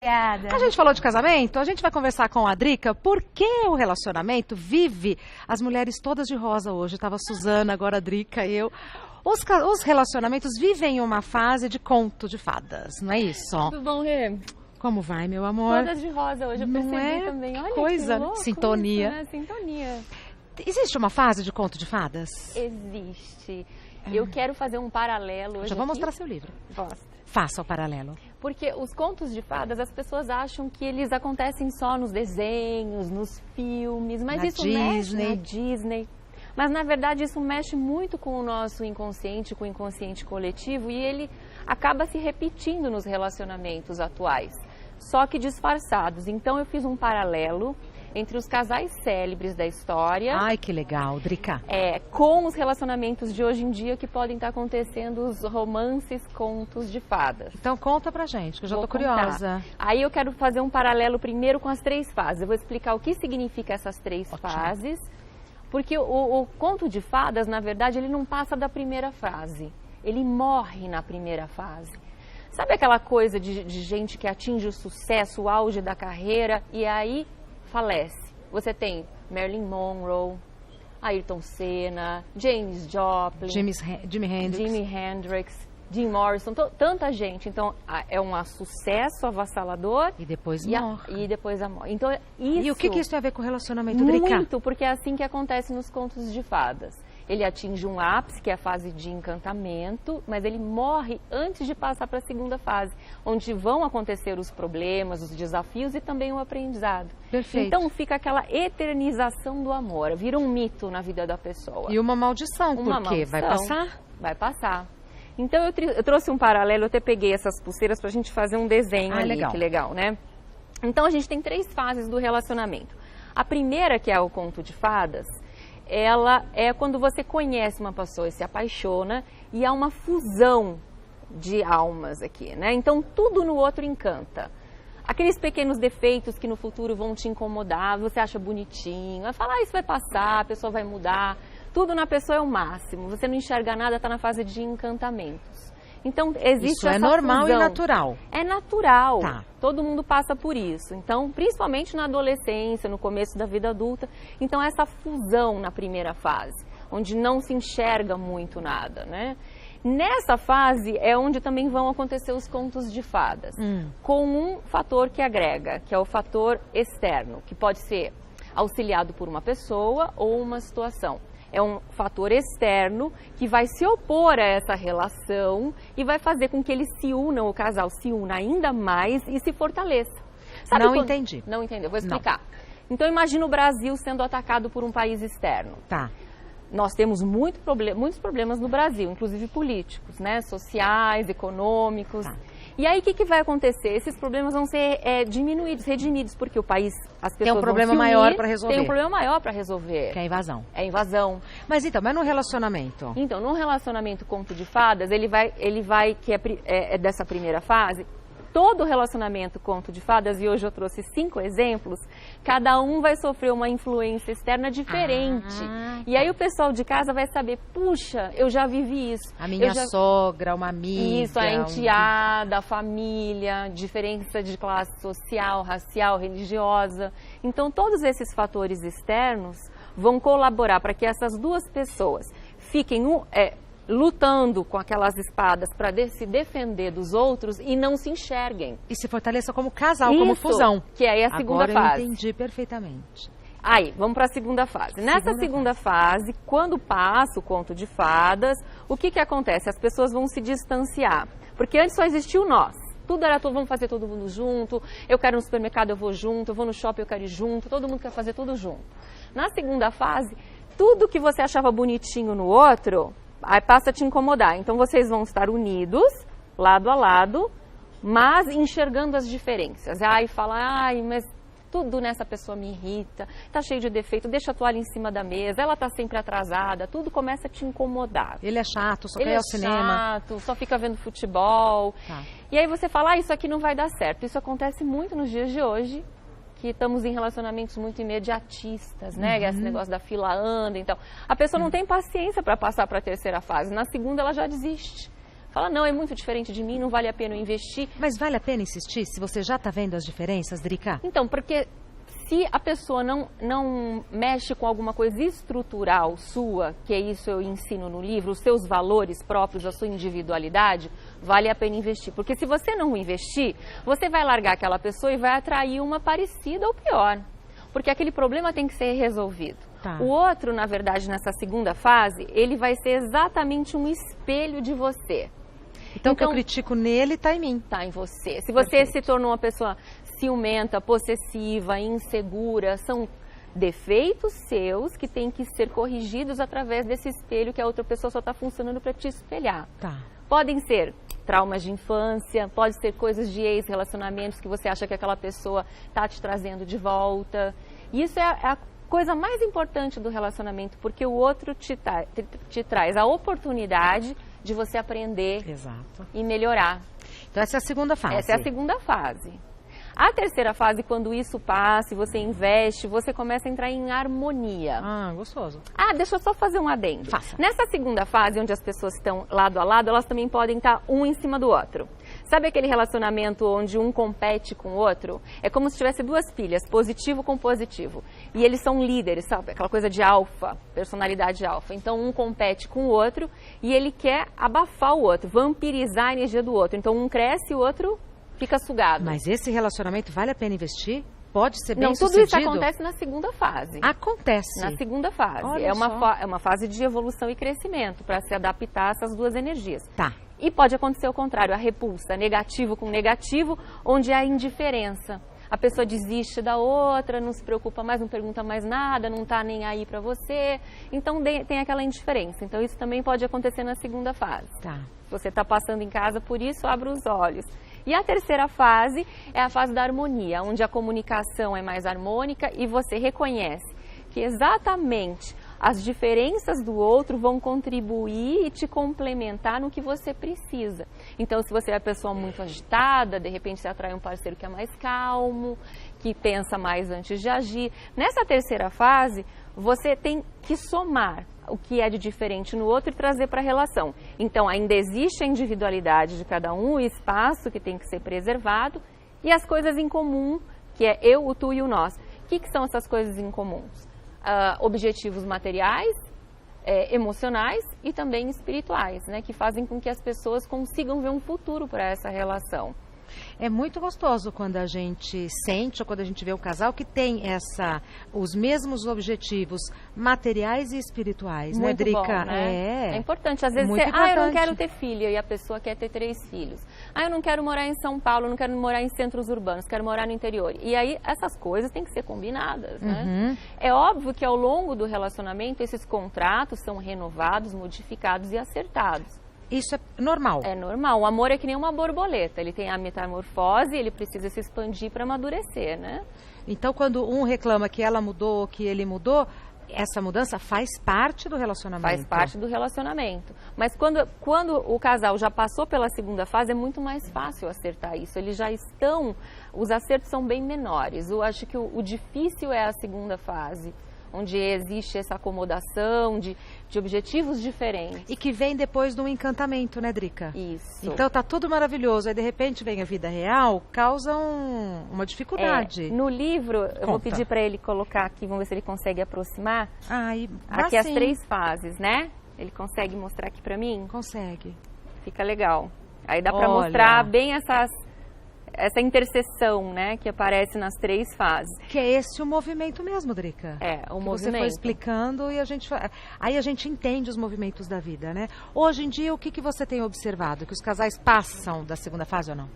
Obrigada. A gente falou de casamento, a gente vai conversar com a Drica por que o relacionamento vive as mulheres todas de rosa hoje. Tava a Suzana, agora a Drica e eu. Os relacionamentos vivem uma fase de conto de fadas, não é isso? Tudo bom, Rê? Como vai, meu amor? Todas de rosa hoje, eu não percebi é também. Olha coisa, que louco sintonia. isso, né? Sintonia. Existe uma fase de conto de fadas? Existe. Eu quero fazer um paralelo hoje. Já vou aqui. mostrar seu livro. Mostra. Faça o paralelo. Porque os contos de fadas, as pessoas acham que eles acontecem só nos desenhos, nos filmes, mas Na isso Disney. mexe na Disney. Mas na verdade isso mexe muito com o nosso inconsciente, com o inconsciente coletivo, e ele acaba se repetindo nos relacionamentos atuais, só que disfarçados. Então eu fiz um paralelo entre os casais célebres da história. Ai, que legal, Drica. Com os relacionamentos de hoje em dia que podem estar acontecendo, os romances, contos de fadas. Então conta pra gente, que eu já Vou tô curiosa. contar. Aí eu quero fazer um paralelo primeiro com as 3 fases. Eu vou explicar o que significa essas 3 Ótimo. fases, porque o conto de fadas, na verdade, ele não passa da primeira fase. Ele morre na primeira fase. Sabe aquela coisa de gente que atinge o sucesso, o auge da carreira e aí falece? Você tem Marilyn Monroe, Ayrton Senna, James Joplin, Jimi Hendrix. Jim Morrison, tanta gente. Então, é um sucesso avassalador. E depois morre. E depois a morte. Então, E o que isso tem a ver com o relacionamento, Drica? Muito, porque é assim que acontece nos contos de fadas. Ele atinge um ápice, que é a fase de encantamento, mas ele morre antes de passar para a segunda fase, onde vão acontecer os problemas, os desafios e também o aprendizado. Perfeito. Então fica aquela eternização do amor, vira um mito na vida da pessoa. E uma maldição, porque vai passar? Vai passar. Então eu trouxe um paralelo, eu até peguei essas pulseiras para a gente fazer um desenho ali, legal. que legal, né? Então a gente tem 3 fases do relacionamento. A primeira, que é o conto de fadas, ela é quando você conhece uma pessoa e se apaixona e há uma fusão de almas aqui, né? Então tudo no outro encanta. Aqueles pequenos defeitos que no futuro vão te incomodar, você acha bonitinho, vai falar, isso vai passar, a pessoa vai mudar. Tudo na pessoa é o máximo, você não enxerga nada, está na fase de encantamentos. Então existe isso essa é normal fusão. e natural. É natural, Tá. Todo mundo passa por isso. Então, principalmente na adolescência, no começo da vida adulta. Então, essa fusão na primeira fase, onde não se enxerga muito nada, né? Nessa fase é onde também vão acontecer os contos de fadas, com um fator que agrega, que é o fator externo, que pode ser auxiliado por uma pessoa ou uma situação. É um fator externo que vai se opor a essa relação e vai fazer com que eles se unam, o casal se una ainda mais e se fortaleça. Sabe Não quando... entendi. Não entendeu, vou explicar. Então imagina o Brasil sendo atacado por um país externo. Tá. Nós temos muitos problemas no Brasil, inclusive políticos, né? Sociais, econômicos. Tá. E aí o que vai acontecer? Esses problemas vão ser diminuídos, redimidos, porque o país, as pessoas Tem um problema vão se unir, maior para resolver. Tem um problema maior para resolver. Que é a invasão. É invasão. Mas no relacionamento? Então, no relacionamento conto de fadas, ele vai que é dessa primeira fase, todo relacionamento conto de fadas, e hoje eu trouxe 5 exemplos, cada um vai sofrer uma influência externa diferente. E aí o pessoal de casa vai saber, puxa, eu já vivi isso. A minha sogra, uma amiga. Isso, a enteada, a família, diferença de classe social, racial, religiosa. Então, todos esses fatores externos vão colaborar para que essas 2 pessoas fiquem lutando com aquelas espadas para se defender dos outros e não se enxerguem. E se fortaleça como casal, como fusão. Que aí é a segunda fase. Agora eu entendi perfeitamente. Aí, vamos para a segunda fase. Nessa segunda fase, quando passa o conto de fadas, o que acontece? As pessoas vão se distanciar. Porque antes só existia o nós. Tudo era vamos fazer todo mundo junto, eu quero ir no supermercado, eu vou junto, eu vou no shopping, eu quero ir junto, todo mundo quer fazer tudo junto. Na segunda fase, tudo que você achava bonitinho no outro, aí passa a te incomodar. Então vocês vão estar unidos, lado a lado, mas enxergando as diferenças. Aí fala, mas tudo nessa pessoa me irrita, tá cheio de defeito, deixa a toalha em cima da mesa, ela tá sempre atrasada, tudo começa a te incomodar. Ele é chato, só quer ir ao cinema. Ele é chato, só fica vendo futebol. Tá. E aí você fala, isso aqui não vai dar certo. Isso acontece muito nos dias de hoje, que estamos em relacionamentos muito imediatistas, né? Esse negócio da fila anda, então. A pessoa não tem paciência para passar para a terceira fase. Na segunda ela já desiste. Fala, não, é muito diferente de mim, não vale a pena eu investir. Mas vale a pena insistir se você já está vendo as diferenças, Drica? Então, porque se a pessoa não mexe com alguma coisa estrutural sua, que é isso eu ensino no livro, os seus valores próprios, a sua individualidade, vale a pena investir. Porque se você não investir, você vai largar aquela pessoa e vai atrair uma parecida ou pior. Porque aquele problema tem que ser resolvido. Tá. O outro, na verdade, nessa segunda fase, ele vai ser exatamente um espelho de você. Então, o que eu critico nele está em mim. Está em você. Se você se tornou uma pessoa ciumenta, possessiva, insegura, são defeitos seus que têm que ser corrigidos através desse espelho que a outra pessoa só está funcionando para te espelhar. Tá. Podem ser traumas de infância, pode ser coisas de ex-relacionamentos que você acha que aquela pessoa está te trazendo de volta. E isso é a coisa mais importante do relacionamento, porque o outro te traz a oportunidade de você aprender. Exato. E melhorar. Então essa é a segunda fase. Essa é a segunda fase. A terceira fase, quando isso passa e você investe, você começa a entrar em harmonia. Ah, gostoso. Ah, deixa eu só fazer um adendo. Faça. Nessa segunda fase, onde as pessoas estão lado a lado, elas também podem estar um em cima do outro. Sabe aquele relacionamento onde um compete com o outro? É como se tivesse duas pilhas, positivo com positivo. E eles são líderes, sabe? Aquela coisa de alfa, personalidade alfa. Então, um compete com o outro e ele quer abafar o outro, vampirizar a energia do outro. Então, um cresce e o outro fica sugado. Mas esse relacionamento vale a pena investir? Pode ser bem Não, sucedido? tudo isso acontece na segunda fase. Acontece. Na segunda fase. Olha É só. uma fase de evolução e crescimento para se adaptar a essas duas energias. Tá. E pode acontecer o contrário, a repulsa, negativo com negativo, onde há indiferença. A pessoa desiste da outra, não se preocupa mais, não pergunta mais nada, não está nem aí para você. Então tem aquela indiferença. Então isso também pode acontecer na segunda fase. Tá. Se você está passando em casa por isso, abra os olhos. E a terceira fase é a fase da harmonia, onde a comunicação é mais harmônica e você reconhece que exatamente as diferenças do outro vão contribuir e te complementar no que você precisa. Então, se você é uma pessoa muito agitada, de repente você atrai um parceiro que é mais calmo, que pensa mais antes de agir. Nessa terceira fase, você tem que somar o que é de diferente no outro e trazer para a relação. Então, ainda existe a individualidade de cada um, o espaço que tem que ser preservado e as coisas em comum, que é eu, o tu e o nós. O que são essas coisas em comuns? Objetivos materiais, emocionais e também espirituais, né, que fazem com que as pessoas consigam ver um futuro para essa relação. É muito gostoso quando a gente sente ou quando a gente vê um casal que tem os mesmos objetivos materiais e espirituais, Muito né, Drica? bom, né? É importante. Às vezes Muito eu não importante. quero ter filho e a pessoa quer ter 3 filhos. Eu não quero morar em São Paulo, não quero morar em centros urbanos, quero morar no interior. E aí essas coisas têm que ser combinadas, né? Uhum. É óbvio que ao longo do relacionamento esses contratos são renovados, modificados e acertados. Isso é normal. É normal. O amor é que nem uma borboleta. Ele tem a metamorfose, ele precisa se expandir para amadurecer, né? Então, quando um reclama que ela mudou, que ele mudou, essa mudança faz parte do relacionamento. Faz parte do relacionamento. Mas quando o casal já passou pela segunda fase, é muito mais fácil acertar isso. Eles já estão... Os acertos são bem menores. Eu acho que o difícil é a segunda fase, onde existe essa acomodação de objetivos diferentes. E que vem depois de um encantamento, né, Drica? Isso. Então tá tudo maravilhoso, aí de repente vem a vida real, causa uma dificuldade. No livro, eu vou pedir para ele colocar aqui, vamos ver se ele consegue aproximar. Aqui as 3 fases, né? Ele consegue mostrar aqui para mim? Consegue. Fica legal. Aí dá para mostrar bem essa interseção, né, que aparece nas 3 fases. Que é esse o movimento mesmo, Drica. O movimento. Você foi explicando e aí a gente entende os movimentos da vida, né? Hoje em dia, o que você tem observado? Que os casais passam da segunda fase ou não?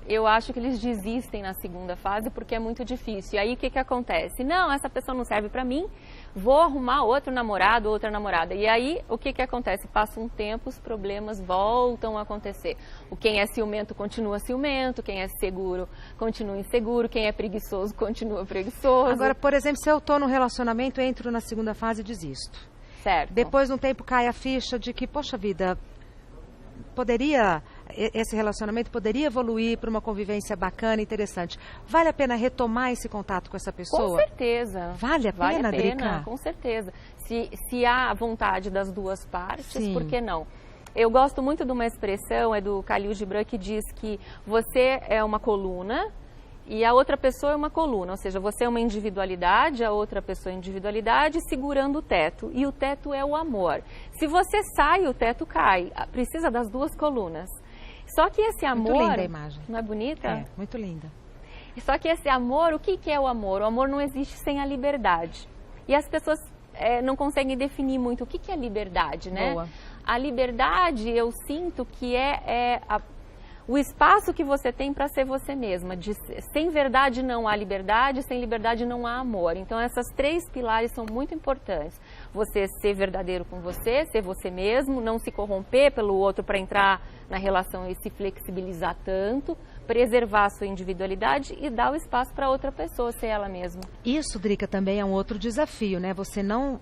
Eu acho que eles desistem na segunda fase porque é muito difícil. E aí o que acontece? Não, essa pessoa não serve para mim, vou arrumar outro namorado, outra namorada. E aí o que acontece? Passa um tempo, os problemas voltam a acontecer. Quem é ciumento continua ciumento, quem é seguro continua inseguro, quem é preguiçoso continua preguiçoso. Agora, por exemplo, se eu estou num relacionamento, entro na segunda fase e desisto. Certo. Depois de um tempo cai a ficha de que, poxa vida, esse relacionamento poderia evoluir para uma convivência bacana, interessante. Vale a pena retomar esse contato com essa pessoa? Com certeza. Vale a pena, Drica? Com certeza. Se há vontade das duas partes, Sim. Por que não? Eu gosto muito de uma expressão, é do Khalil Gibran, que diz que você é uma coluna e a outra pessoa é uma coluna, ou seja, você é uma individualidade, a outra pessoa é individualidade, segurando o teto, e o teto é o amor. Se você sai, o teto cai, precisa das duas colunas. Só que esse amor... Muito linda a imagem. Não é bonita? É, muito linda. Só que esse amor, o que é o amor? O amor não existe sem a liberdade. E as pessoas não conseguem definir muito o que é liberdade, né? Boa. A liberdade, eu sinto que o espaço que você tem para ser você mesma. Sem verdade não há liberdade, sem liberdade não há amor. Então, essas três pilares são muito importantes. Você ser verdadeiro com você, ser você mesmo, não se corromper pelo outro para entrar na relação e se flexibilizar tanto, preservar a sua individualidade e dar o espaço para outra pessoa ser ela mesma. Isso, Drica, também é um outro desafio, né? Você não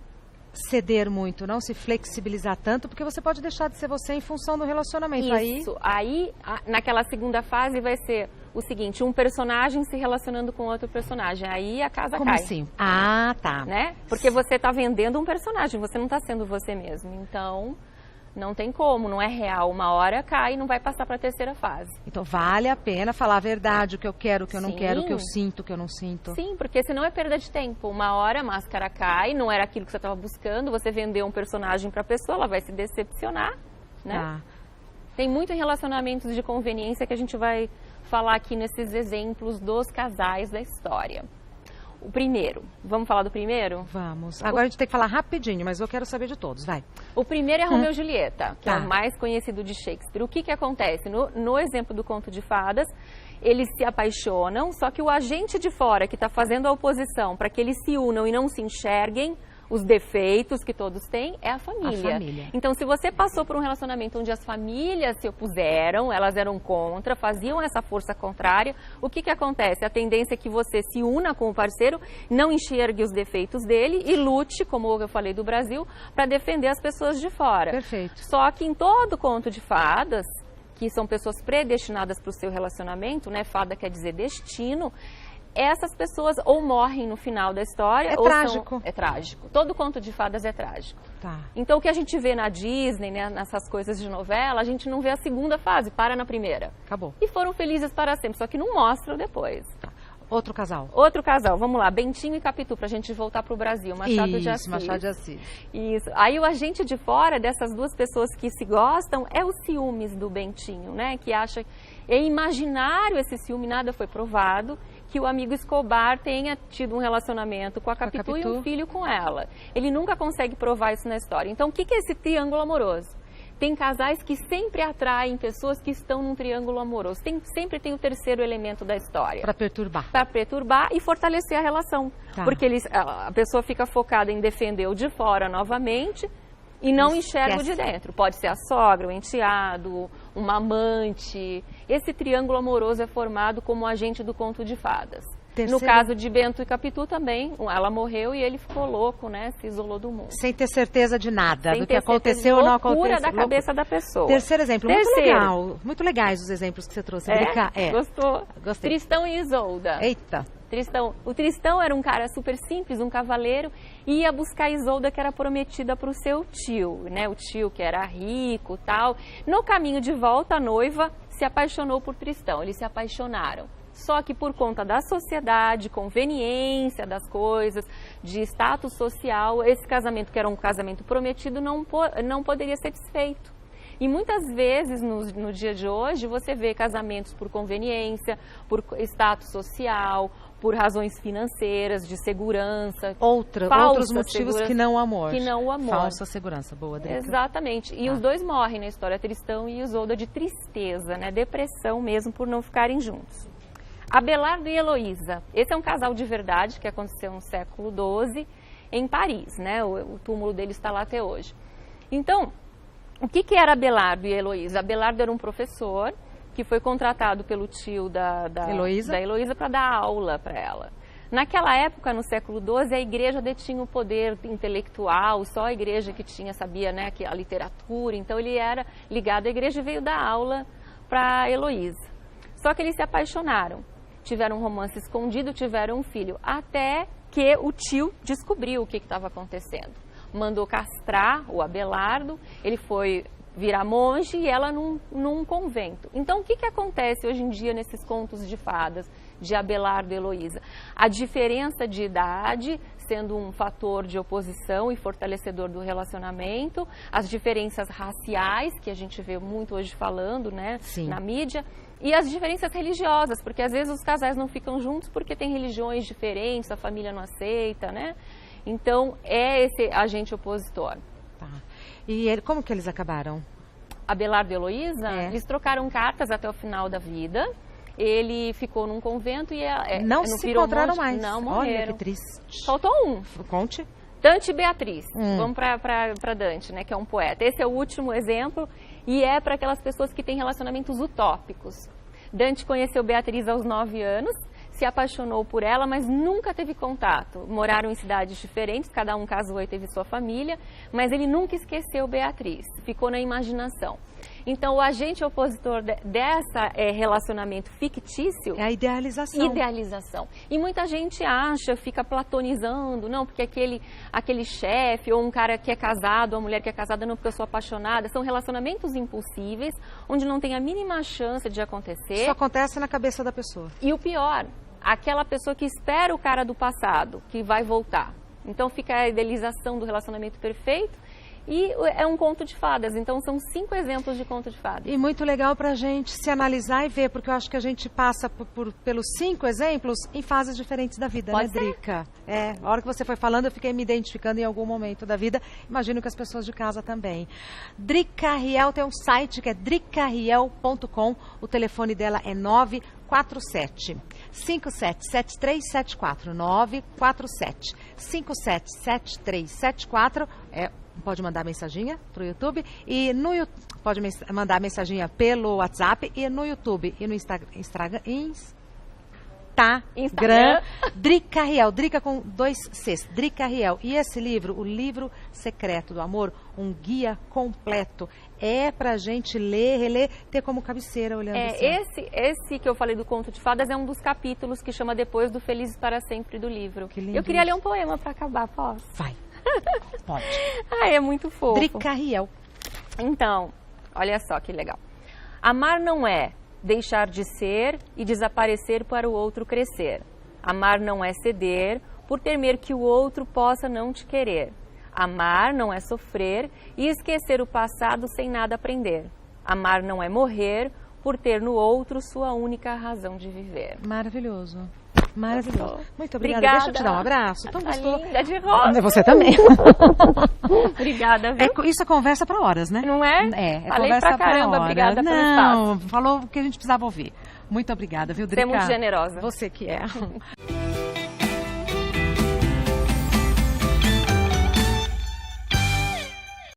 ceder muito, não se flexibilizar tanto, porque você pode deixar de ser você em função do relacionamento. Isso, aí naquela segunda fase vai ser o seguinte, um personagem se relacionando com outro personagem, aí a casa Como cai. assim? Ah, tá. Né? Porque você está vendendo um personagem, você não está sendo você mesmo, então não tem como, não é real. Uma hora cai e não vai passar para a terceira fase. Então vale a pena falar a verdade, o que eu quero, o que eu não Sim. quero, o que eu sinto, o que eu não sinto. Sim, porque senão é perda de tempo. Uma hora a máscara cai, não era aquilo que você estava buscando, você vendeu um personagem para a pessoa, ela vai se decepcionar, né? Tá. Tem muito em relacionamentos de conveniência que a gente vai falar aqui nesses exemplos dos casais da história. O primeiro, vamos falar do primeiro? Vamos. Agora a gente tem que falar rapidinho, mas eu quero saber de todos, vai. O primeiro é Romeu e Julieta, que Tá. é o mais conhecido de Shakespeare. O que acontece? No exemplo do Conto de Fadas, eles se apaixonam, só que o agente de fora que está fazendo a oposição para que eles se unam e não se enxerguem os defeitos que todos têm é a família. A família. Então, se você passou por um relacionamento onde as famílias se opuseram, elas eram contra, faziam essa força contrária, o que acontece? A tendência é que você se una com o parceiro, não enxergue os defeitos dele e lute, como eu falei do Brasil, para defender as pessoas de fora. Perfeito. Só que em todo conto de fadas, que são pessoas predestinadas para o seu relacionamento, né? Fada quer dizer destino. Essas pessoas ou morrem no final da história, ou trágico. É trágico. Todo conto de fadas é trágico. Tá. Então, o que a gente vê na Disney, né, nessas coisas de novela, a gente não vê a segunda fase, para na primeira. Acabou. E foram felizes para sempre, só que não mostram depois. Tá. Outro casal. Outro casal, vamos lá, Bentinho e Capitu, para a gente voltar para o Brasil, Machado de Assis. Machado de Assis. Isso. Aí o agente de fora dessas duas pessoas que se gostam é o ciúmes do Bentinho, né? Que acha, é imaginário esse ciúme, nada foi provado, que o amigo Escobar tenha tido um relacionamento com a Capitu e um filho com ela. Ele nunca consegue provar isso na história. Então, o que é esse triângulo amoroso? Tem casais que sempre atraem pessoas que estão num triângulo amoroso. Sempre tem o terceiro elemento da história. Para perturbar. Para perturbar e fortalecer a relação. Tá. Porque a pessoa fica focada em defender o de fora novamente e não enxerga o de dentro. Pode ser a sogra, o enteado, uma amante. Esse triângulo amoroso é formado como agente do conto de fadas. No caso de Bento e Capitu também, ela morreu e ele ficou louco, né? Se isolou do mundo. Sem ter certeza de nada, Sem do que aconteceu ou não aconteceu. Loucura da cabeça da pessoa. Terceiro exemplo, muito legal. Muito legais os exemplos que você trouxe. Gostou? Gostei. Tristão e Isolda. Eita. O Tristão era um cara super simples, um cavaleiro, e ia buscar Isolda, que era prometida para o seu tio, né? O tio que era rico e tal. No caminho de volta, a noiva se apaixonou por Tristão, eles se apaixonaram. Só que por conta da sociedade, conveniência das coisas, de status social, esse casamento, que era um casamento prometido, não poderia ser desfeito. E muitas vezes, no dia de hoje, você vê casamentos por conveniência, por status social, por razões financeiras, de segurança. Outros motivos que não o amor. Que não o amor. Falsa segurança. Boa, Drica. Exatamente. E os dois morrem na história, Tristão e Isolda, de tristeza, né? Depressão mesmo, por não ficarem juntos. Abelardo e Heloísa. Esse é um casal de verdade que aconteceu no século XII em Paris, né? O túmulo deles está lá até hoje. Então, o que era Abelardo e Heloísa? Abelardo era um professor que foi contratado pelo tio da Heloísa para dar aula para ela. Naquela época, no século XII, a igreja detinha o poder intelectual, só a igreja que sabia, né, que a literatura. Então, ele era ligado à igreja e veio dar aula para Heloísa. Só que eles se apaixonaram. Tiveram um romance escondido, tiveram um filho, até que o tio descobriu o que estava acontecendo. Mandou castrar o Abelardo, ele foi virar monge e ela num convento. Então, o que acontece hoje em dia nesses contos de fadas de Abelardo e Heloísa? A diferença de idade sendo um fator de oposição e fortalecedor do relacionamento, as diferenças raciais, que a gente vê muito hoje falando, né, na mídia, e as diferenças religiosas, porque às vezes os casais não ficam juntos porque tem religiões diferentes, a família não aceita, né? Então, é esse agente opositor. Tá. E como que eles acabaram? Abelardo e Heloísa, eles trocaram cartas até o final da vida. Ele ficou num convento e não se encontraram mais. Não, morreram. Olha que triste. Faltou um. Conte. Dante e Beatriz. Vamos para Dante, né, que é um poeta. Esse é o último exemplo e é para aquelas pessoas que têm relacionamentos utópicos. Dante conheceu Beatriz aos 9 anos, se apaixonou por ela, mas nunca teve contato. Moraram em cidades diferentes, cada um casou e teve sua família, mas ele nunca esqueceu Beatriz, ficou na imaginação. Então, o agente opositor dessa relacionamento fictício... é a idealização. Idealização. E muita gente acha, fica platonizando, não, porque aquele chefe, ou um cara que é casado, ou uma mulher que é casada, não, porque eu sou apaixonada. São relacionamentos impulsíveis, onde não tem a mínima chance de acontecer. Isso acontece na cabeça da pessoa. E o pior, aquela pessoa que espera o cara do passado, que vai voltar. Então, fica a idealização do relacionamento perfeito. E é um conto de fadas, então são 5 exemplos de conto de fadas. E muito legal para a gente se analisar e ver, porque eu acho que a gente passa pelos 5 exemplos em fases diferentes da vida, Pode né, ser? Drica? A hora que você foi falando, eu fiquei me identificando em algum momento da vida, imagino que as pessoas de casa também. Drica Riel tem um site que é dricariel.com, o telefone dela é 947 577374, 947 577374, pode mandar mensaginha pro YouTube e pode mandar mensaginha pelo WhatsApp e no YouTube e no Instagram. Drica Riel, Drica com 2 Cs, Drica Riel. E esse livro, o Livro Secreto do Amor, um guia completo, é pra gente ler, reler, ter como cabeceira olhando assim. Esse que eu falei do conto de fadas é um dos capítulos que chama Depois do Felizes para Sempre do livro. Que lindo. Eu queria ler um poema para acabar, posso? Vai. Pode. Ai, é muito fofo. Drica Riel. Então, olha só que legal. Amar não é deixar de ser e desaparecer para o outro crescer. Amar não é ceder por temer que o outro possa não te querer. Amar não é sofrer e esquecer o passado sem nada aprender. Amar não é morrer por ter no outro sua única razão de viver. Maravilhoso. Maravilhoso. Muito obrigada. Deixa eu te dar um abraço. Tão gostoso. Linda de rosa. Você também. Obrigada, viu? Isso é conversa para horas, né? Não é? Falei conversa pra caramba, horas. obrigada pelo espaço. Falou o que a gente precisava ouvir. Muito obrigada, viu, Drica? Você é muito generosa. Você que é.